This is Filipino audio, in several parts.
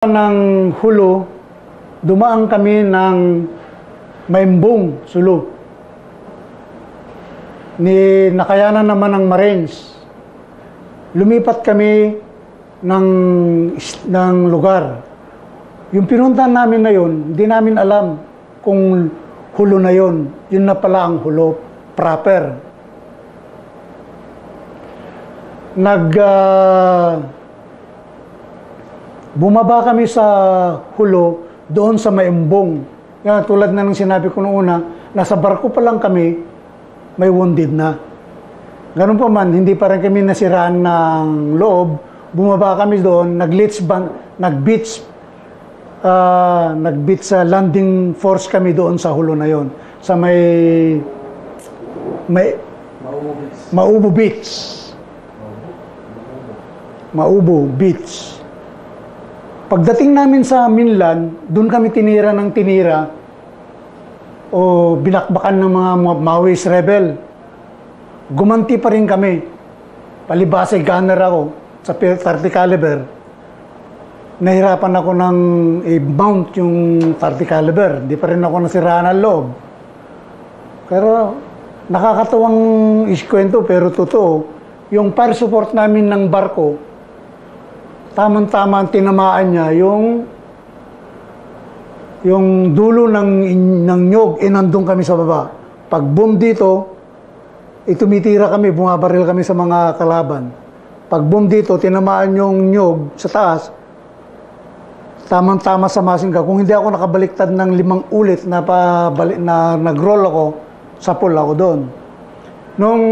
Ng Hulo, dumaan kami ng Maimbong, Sulu. Nakayanan naman ng Marines. Lumipat kami ng lugar. Yung pinuntahan namin na yun, hindi namin alam kung Hulo na yun. Yun na pala ang Hulo proper. Bumaba kami sa Hulo, doon sa Maimbong. Yan, tulad na ng sinabi ko noong una, nasa barko pa lang kami, may wounded na. Ganun pa man, hindi pa rin kami nasiraan ng loob. Bumaba kami doon, nag-beach landing force kami doon sa Hulo na yon. Sa Maubo Beach. Maubo Beach. Pagdating namin sa mainland, doon kami tinira ng tinira o binakbakan ng mga Maoist rebel. Gumanti pa rin kami. Palibasa gunner ako sa 30 caliber. Nahirapan ako ng i-mount yung 30 caliber. Di pa rin ako nasiraan ng loob. Pero nakakatuwang iskwento pero totoo. Yung fire support namin ng barko, tamang-tama ang tinamaan niya yung dulo ng nyog, nandun kami sa baba. Pag boom dito, tumitira kami, bumabaril kami sa mga kalaban. Pag boom dito, tinamaan yung nyog sa taas, tamang-tama sa masingga. Kung hindi ako nakabaliktad ng 5 ulit na nag-roll ako, sapol ako doon. Nung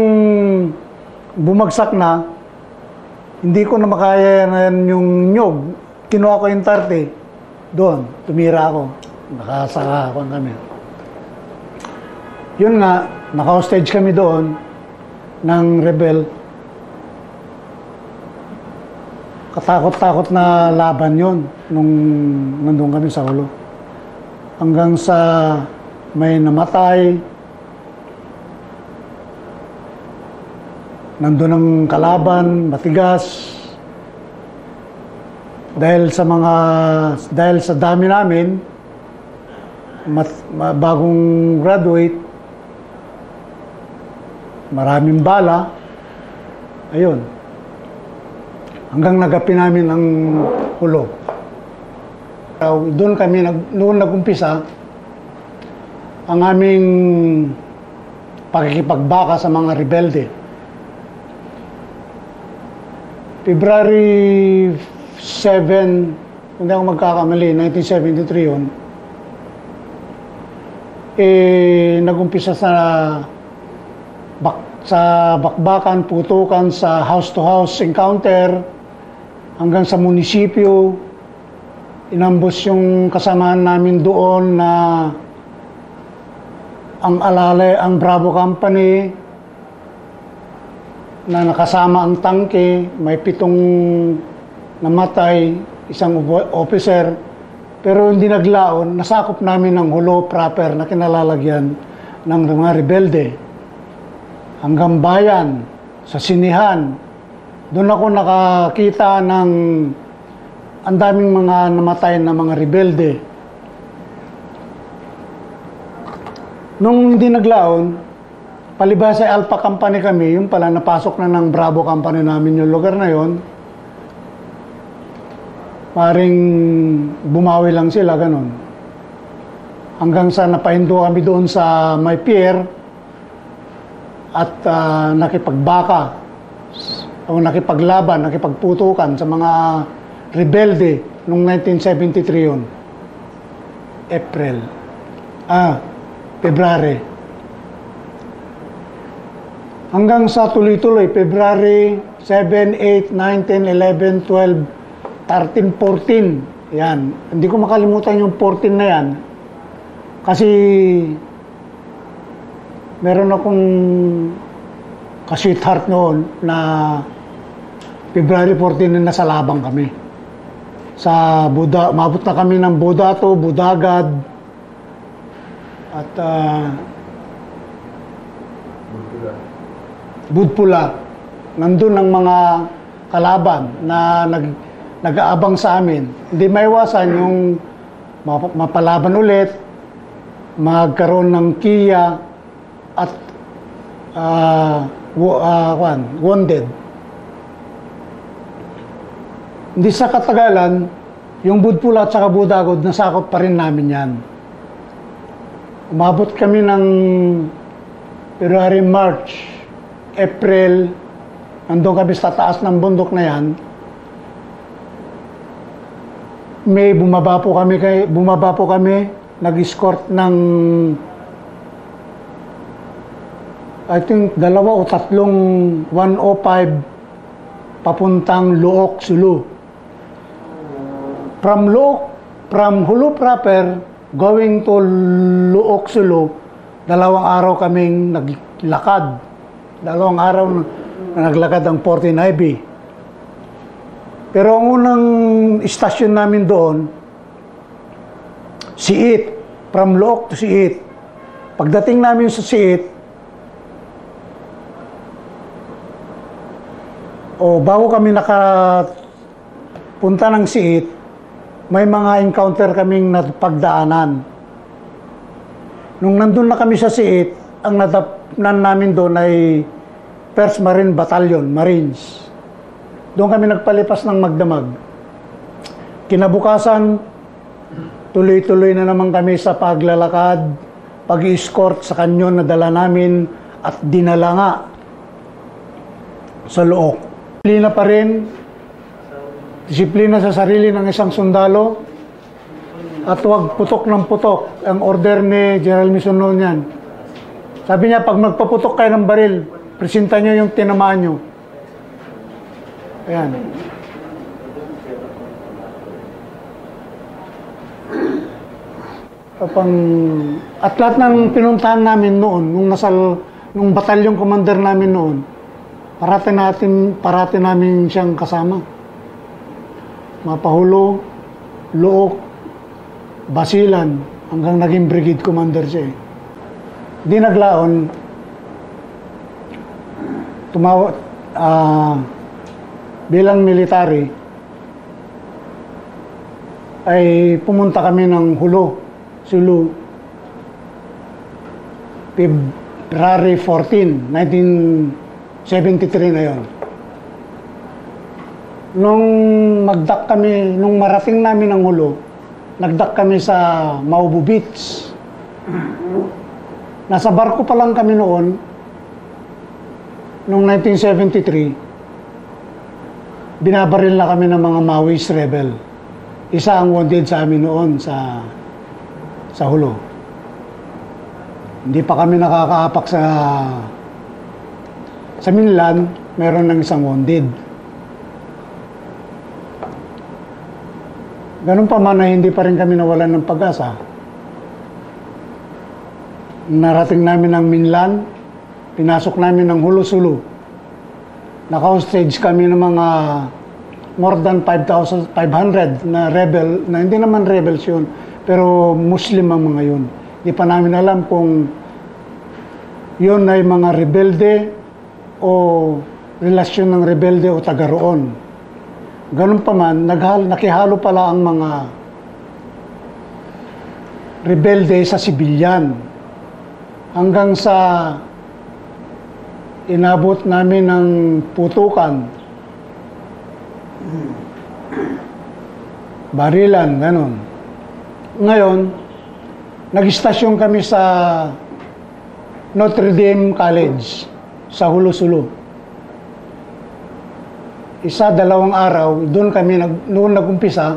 bumagsak na, hindi ko na makaya na yung nyog. Kinuha ko yung 30. Doon, tumira ako. Nakasaka ako kami. Yun nga, naka-hostage kami doon ng rebel. Katakot-takot na laban yun nung nandun kami sa Hulo. Hanggang sa may namatay. Nandun ang kalaban, matigas. Dahil sa dami namin, bagong graduate, maraming bala. Ayun. Hanggang nagapi namin ang Hulo. Doon kami, noon nag-umpisa, ang aming pakikipagbaka sa mga rebelde. February 7, hindi ako magkakamali, 1973 yun. Nag-umpisa sa bakbakan, putukan, sa house-to-house encounter, hanggang sa munisipyo. Inambos yung kasamahan namin doon na ang Bravo Company, na nakasama ang tangke, may 7 namatay, 1 officer, pero hindi naglaon, nasakop namin ng Hulo proper na kinalalagyan ng mga rebelde. Hanggang bayan, sa sinihan, doon ako nakakita ng ang daming mga namatay na mga rebelde. Nung hindi naglaon, palibasa Alpha Company kami, yung pala napasok na ng Bravo Company namin yung lugar na yon. Paring bumawi lang sila, ganun. Hanggang sa napahindo kami doon sa may pier at nakipagbaka o nakipaglaban, nakipagputukan sa mga rebelde noong 1973 yun. February. Hanggang sa tuloy-tuloy, February 7, 8, 9, 10, 11, 12, 13, 14. Yan. Hindi ko makalimutan yung 14 na yan. Kasi meron akong ka-sweetheart noon na February 14 na nasa labang kami. Sa mabot na kami ng Budato, Budagad, at Budpula. Nandun ang mga kalaban na nag-aabang sa amin. Hindi maiwasan yung mapalaban ulit, magkaroon ng kiya at wounded. Hindi sa katagalan, yung Budpula at saka Budagod, nasakop pa rin namin yan. Umabot kami ng February, March, April, nandun kami sa taas ng bundok na yan. May bumaba po kami, nag-escort ng I think 2 o 3 105 papuntang Luok, Sulu. From Hulu proper, going to Luok, Sulu, 2 araw kaming naglakad. 2 araw na naglakad ang 14IB. Pero ang unang istasyon namin doon, Siit. From Luok to Siit. Pagdating namin sa Siit, bago kami nakapunta ng Siit, may mga encounter kaming napagdaanan. Nung nandun na kami sa Siit, ang natapnan namin doon ay 1st Marine Battalion, Marines. Doon kami nagpalipas ng magdamag. Kinabukasan, tuloy-tuloy na naman kami sa paglalakad, pag-escort sa kanyon na dala namin at dinala nga sa Luok. Disiplina pa rin, disiplina sa sarili ng isang sundalo, at huwag putok ng putok. Ang order ni General Mison noon yan. Sabi niya, pag magpaputok kayo ng baril, presenta nyo yung tinamaan nyo. Ayan. At lahat ng pinuntahan namin noon, nung batalyong commander namin noon, parati namin siyang kasama. Mapahulo, Luok, Basilan, hanggang naging brigade commander siya. Di naglaon, bilang military, ay pumunta kami ng Hulo, Sulu, February 14, 1973 na yon. Nung marating namin ng Hulo, nagdak kami sa Maubo Beach. Nasa barko pa lang kami noon, noong 1973, binabaril na kami ng mga Maoist rebel. Isa ang wounded sa amin noon sa Hulo. Hindi pa kami nakakaapak sa Minlan, meron ng isang wounded. Ganun pa man na hindi pa rin kami nawalan ng pag-asa. Narating namin ang Minlan, pinasok namin ang Hulo, Sulu. Naka-hostage kami ng mga more than 5,500 na rebel, na hindi naman rebels yun, pero Muslim ang mga yun. Hindi pa namin alam kung yun ay mga rebelde o relasyon ng rebelde o taga roon. Ganun pa man, nakihalo pala ang mga rebelde sa sibilyan. Hanggang sa inabot namin ng putukan, barilan, ganun. Ngayon, nag-istasyon kami sa Notre Dame College sa Hulo, Sulu. 1-2 araw, doon nag-umpisa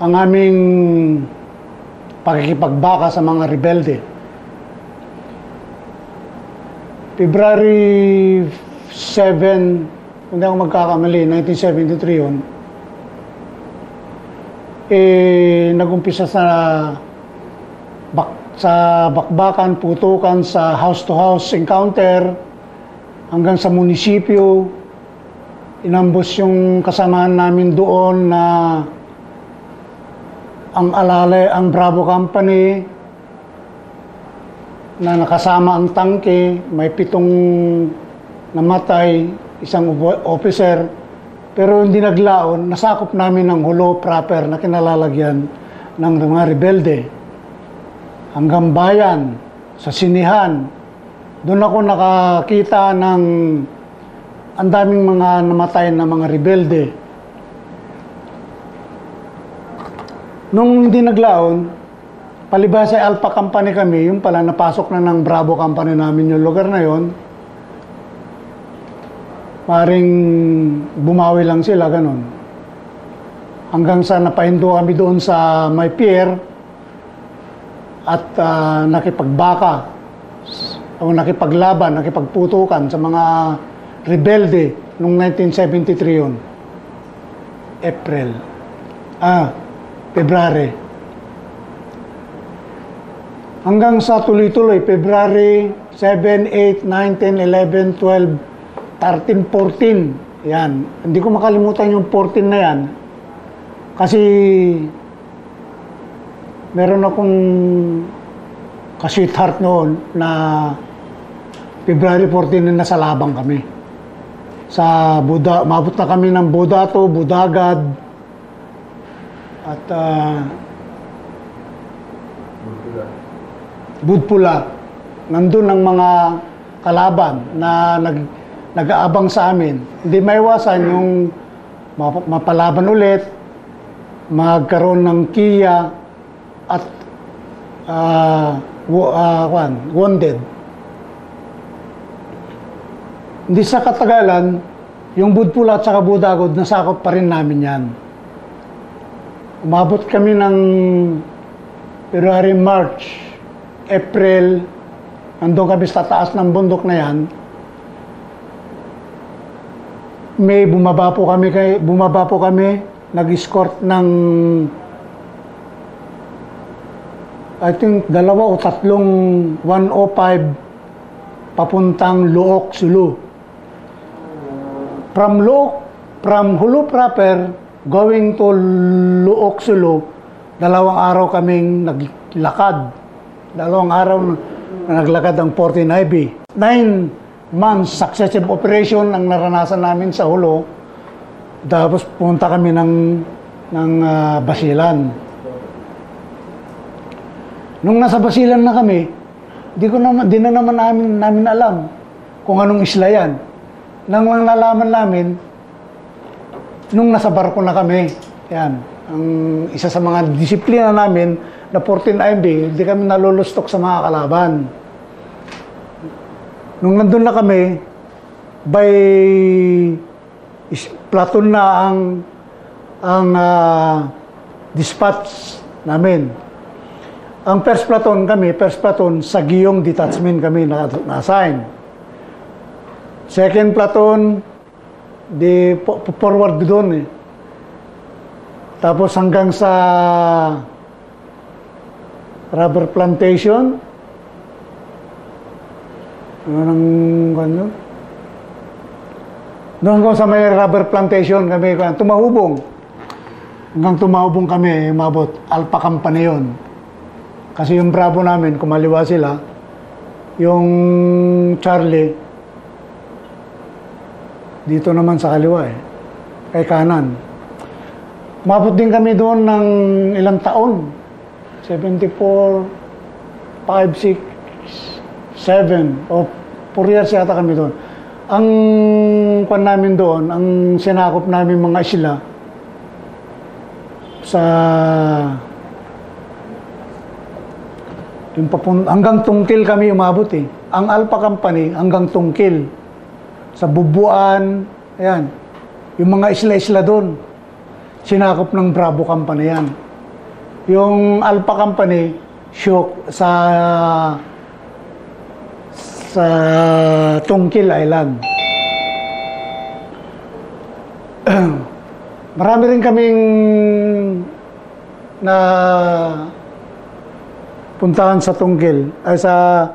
ang aming pakikipagbaka sa mga rebelde. February 7, kung di ako magkakamali, 1973 yun, nag-umpisa sa bakbakan, putukan, sa house-to-house encounter, hanggang sa munisipyo. Inambos yung kasamahan namin doon na ang Bravo Company, na nakasama ang tangke, may 7 namatay, isang officer, Pero hindi naglaon, nasakop namin ng hulo proper na kinalalagyan ng mga rebelde. Hanggang bayan, sa sinihan. Doon ako nakakita ng ang daming mga namatay na mga rebelde. Nung hindi naglaon, palibhasa Alpha Company kami, yung pala napasok na ng Bravo Company namin yung lugar na yon. Maring bumawi lang sila, ganun. Hanggang sa napahinto kami doon sa may pier at nakipagbaka o nakipaglaban, nakipagputukan sa mga rebelde noong 1973 yun. February. Hanggang sa tuloy-tuloy, February 7, 8, 9, 10, 11, 12, 13, 14. Yan. Hindi ko makalimutan yung 14 na yan. Kasi meron akong ka-sweetheart noon na February 14 na nasa labang kami. Sa mabot na kami ng Budato, Budagad, at Budpula. Nandun ang mga kalaban na nag-aabang sa amin. Hindi maiwasan yung mapalaban ulit, magkaroon ng kiya at wounded. Hindi sa katagalan, yung Budpula at saka Budagod, nasakop pa rin namin yan. Umabot kami ng February, March, April, nandun kami sa taas ng bundok na yan. May bumaba po kami, nag-escort ng I think 2 o 3 105 papuntang Luok, Sulu. From Hulu proper, going to Luok, Sulu, 2 araw kaming naglakad. 2 araw na naglakad ang 14 IB. 9 months successive operation ang naranasan namin sa Hulu. Tapos punta kami ng Basilan. Nung nasa Basilan na kami, di na naman namin alam kung anong isla yan. Nang nalaman namin, nung nasa barko na kami, yan, ang isa sa mga disiplina namin na 14 IB, hindi kami nalulustok sa mga kalaban. Nung nandun na kami, by platoon na ang dispatch namin. Ang first platoon, sa Giyong Detachment kami na-assign. Second platoon, forward doon eh. Tapos hanggang sa rubber plantation, doon ko sa may rubber plantation kami, tumahubong. Hanggang tumahubong kami, umabot, Alpha Company yun. Kasi yung Bravo namin, kumaliwa sila. Yung Charlie, dito naman sa kaliwa eh, kay kanan. Umabot din kami doon ng ilang taon. 74, 5, 6, 7, o 4 years yata kami doon. Ang kwan namin doon, ang sinakop namin mga isla sa hanggang Tungkil kami umabot eh. Ang Alpha Company hanggang Tungkil. Sa Bubuan, ayan. Yung mga isla-isla doon, sinakop ng Bravo Company yan. Yung Alpha Company, sa Tungkil Island. Marami rin kaming na puntahan sa Tungkil, ay sa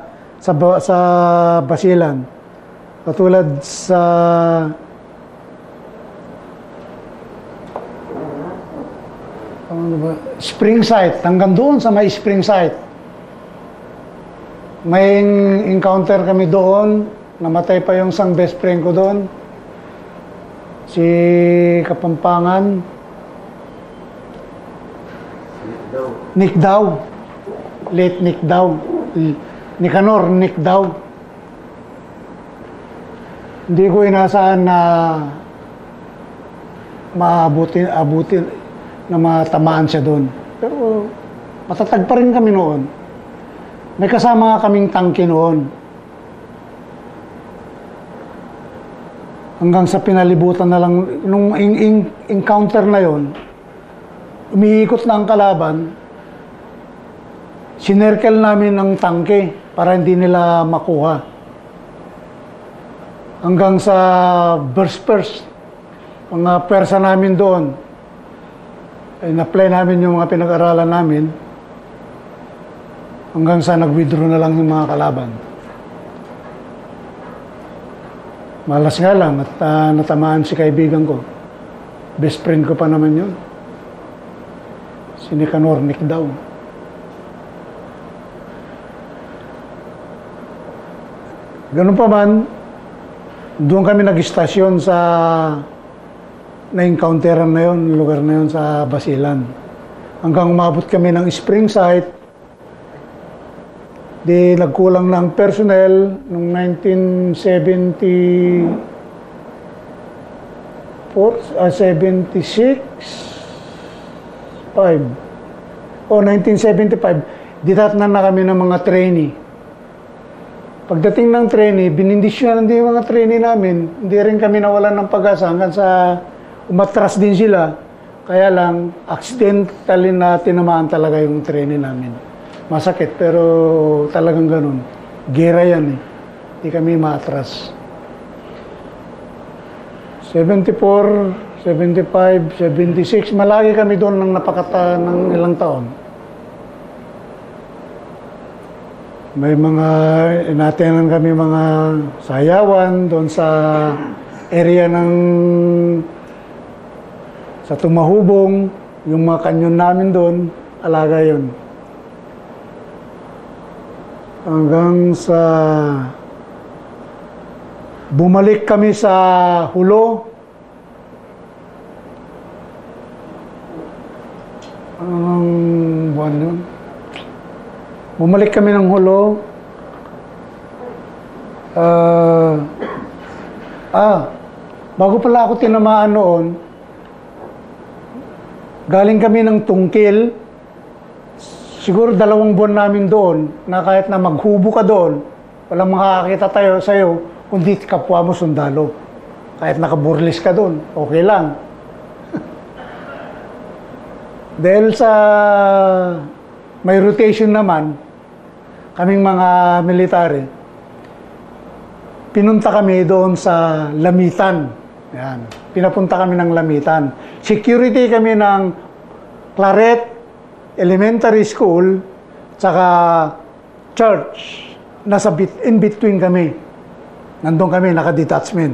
Basilan. Katulad sa Spring Site, hanggang doon sa may Spring Site. May encounter kami doon, namatay pa yung isang best friend ko doon. si Kapampangan, Nick Daw, late Nick Daw, Nicanor Nick Daw. Hindi ko inaasahan na maabutin na matamaan siya doon. Pero matatag pa rin kami noon. May kasama nga kaming tangke noon. Hanggang sa pinalibutan na lang, nung encounter na yon, umiikot na ang kalaban, sinerkel namin ang tangke para hindi nila makuha. Hanggang sa burst, mga persa namin doon, ay na-play namin yung mga pinag-aralan namin, hanggang sa nag-withdraw na lang yung mga kalaban. Malas nga lang at natamaan si kaibigan ko. Best friend ko pa naman yun. Si Nicanor Nick Daw. Ganun pa man, doon kami nag-istasyon sa na-encounteran na yun, lugar na yun sa Basilan. Hanggang umabot kami ng spring site. Di nagkulang ng personnel noong 1975, ditatnan na kami ng mga trainee. Pagdating ng trainee, binindisyonan din yung mga trainee namin. Hindi rin kami nawalan ng pag-asa hanggang sa umatras din sila. Kaya lang, accidentally na tinamaan talaga yung trainee namin. Masakit, pero talagang ganun. Gera yan eh. Hindi kami maatras. 74, 75, 76, malagi kami doon ng ng ilang taon. May mga, inatenan kami mga sayawan doon sa area sa Tumahubong, yung mga kanyon namin doon, alaga yun. Hanggang sa bumalik kami sa Hulo. Anong buwan yun? Bumalik kami ng Hulo. Bago pala ako tinamaan noon, galing kami ng Tungkil. Siguro 2 buwan namin doon, na kahit na maghubo ka doon, walang makakakita tayo sa'yo, kundi kapwa mo sundalo. Kahit nakaburlis ka doon, okay lang. Dahil sa may rotation naman, kaming mga military, pinunta kami doon sa Lamitan. Yan. Pinapunta kami ng Lamitan. Security kami ng Claret Elementary School, tsaka church. Nasa in between kami. Nandun kami, naka-detachment.